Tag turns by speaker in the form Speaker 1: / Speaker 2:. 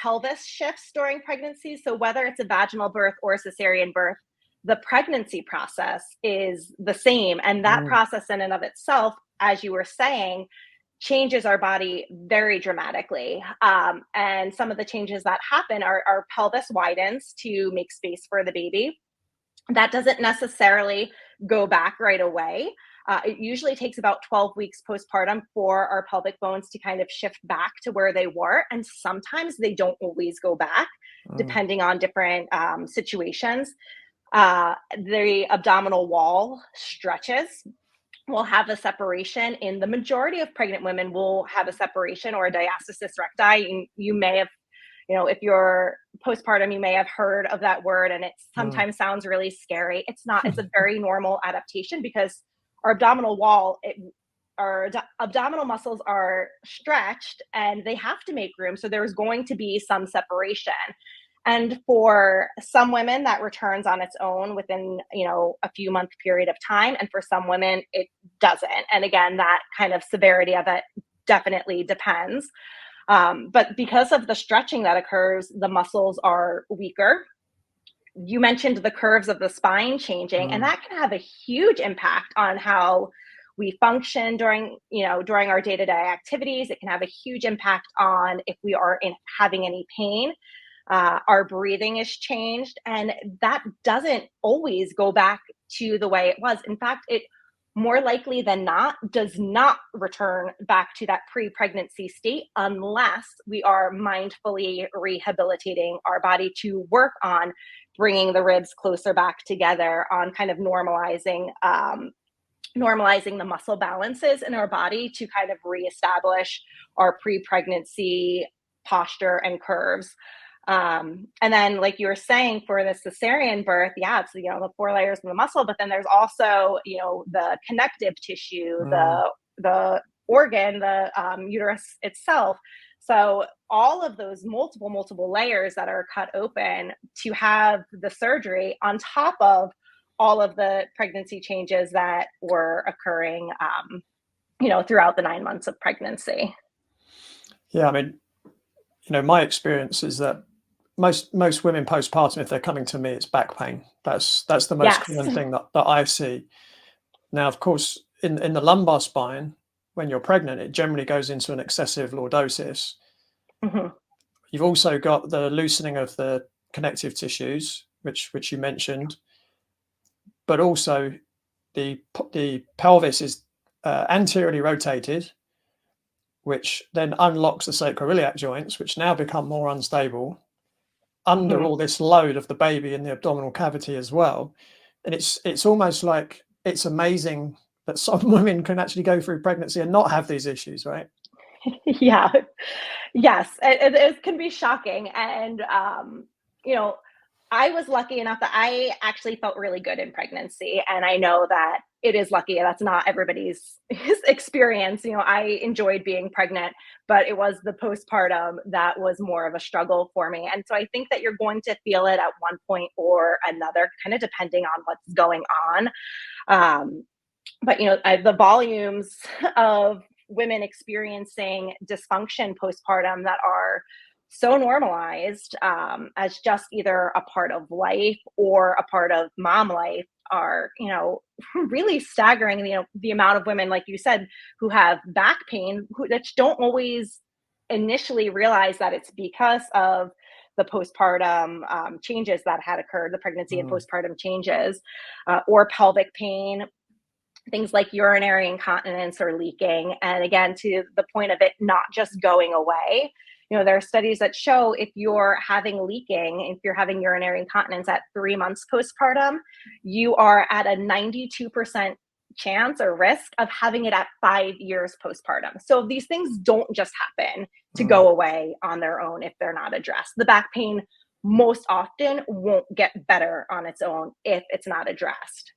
Speaker 1: pelvis shifts during pregnancy. So whether it's a vaginal birth or a cesarean birth, the pregnancy process is the same. And that
Speaker 2: Mm,
Speaker 1: process in and of itself, as you were saying, changes our body very dramatically. And some of the changes that happen are our pelvis widens to make space for the baby. That doesn't necessarily go back right away. It usually takes about 12 weeks postpartum for our pelvic bones to kind of shift back to where they were. And sometimes they don't always go back,
Speaker 2: mm,
Speaker 1: depending on different situations. The abdominal wall stretches. We'll have a separation. In the majority of pregnant women, will have a separation or a diastasis recti. You may have, if you're postpartum, you may have heard of that word, and it
Speaker 2: mm.
Speaker 1: sometimes sounds really scary. It's not. It's a very normal adaptation because our abdominal wall, our abdominal muscles are stretched and they have to make room. So there's going to be some separation. And for some women, that returns on its own within, a few month period of time. And for some women, it doesn't. And again, that kind of severity of it definitely depends. But because of the stretching that occurs, the muscles are weaker. You mentioned the curves of the spine changing, and
Speaker 2: Mm.
Speaker 1: that can have a huge impact on how we function during our day-to-day activities. It can have a huge impact on if we are having any pain. Our breathing is changed, and that doesn't always go back to the way it was. In fact, it more likely than not does not return back to that pre-pregnancy state unless we are mindfully rehabilitating our body to work on bringing the ribs closer back together, on kind of normalizing the muscle balances in our body to kind of reestablish our pre-pregnancy posture and curves. And then, like you were saying, for the cesarean birth, yeah, it's the four layers of the muscle, but then there's also the connective tissue,
Speaker 2: Mm.
Speaker 1: the organ, the uterus itself. So all of those multiple layers that are cut open to have the surgery on top of all of the pregnancy changes that were occurring, throughout the 9 months of pregnancy.
Speaker 2: Yeah, I mean, my experience is that most women postpartum, if they're coming to me, it's back pain. That's the most
Speaker 1: Yes.
Speaker 2: common thing that I see. Now, of course, in the lumbar spine, when you're pregnant, it generally goes into an excessive lordosis.
Speaker 1: Mhm.
Speaker 2: You've also got the loosening of the connective tissues, which you mentioned, but also the pelvis is anteriorly rotated, which then unlocks the sacroiliac joints, which now become more unstable under
Speaker 1: Mhm.
Speaker 2: all this load of the baby in the abdominal cavity as well. And it's almost like it's amazing that some women can actually go through pregnancy and not have these issues, right?
Speaker 1: Yeah. Yes, it can be shocking. And, you know, I was lucky enough that I actually felt really good in pregnancy. And I know that it is lucky. That's not everybody's experience. I enjoyed being pregnant, but it was the postpartum that was more of a struggle for me. And so I think that you're going to feel it at one point or another, kind of depending on what's going on. Um, but the volumes of women experiencing dysfunction postpartum that are so normalized, as just either a part of life or a part of mom life are really staggering. The amount of women, like you said, who have back pain, that don't always initially realize that it's because of the postpartum changes that had occurred, the pregnancy and
Speaker 2: Mm.
Speaker 1: postpartum changes, or pelvic pain, things like urinary incontinence or leaking. And again, to the point of it not just going away, there are studies that show if you're having leaking, if you're having urinary incontinence at 3 months postpartum, you are at a 92% chance or risk of having it at 5 years postpartum. So these things don't just happen to
Speaker 2: Mm.
Speaker 1: go away on their own if they're not addressed. The back pain most often won't get better on its own if it's not addressed.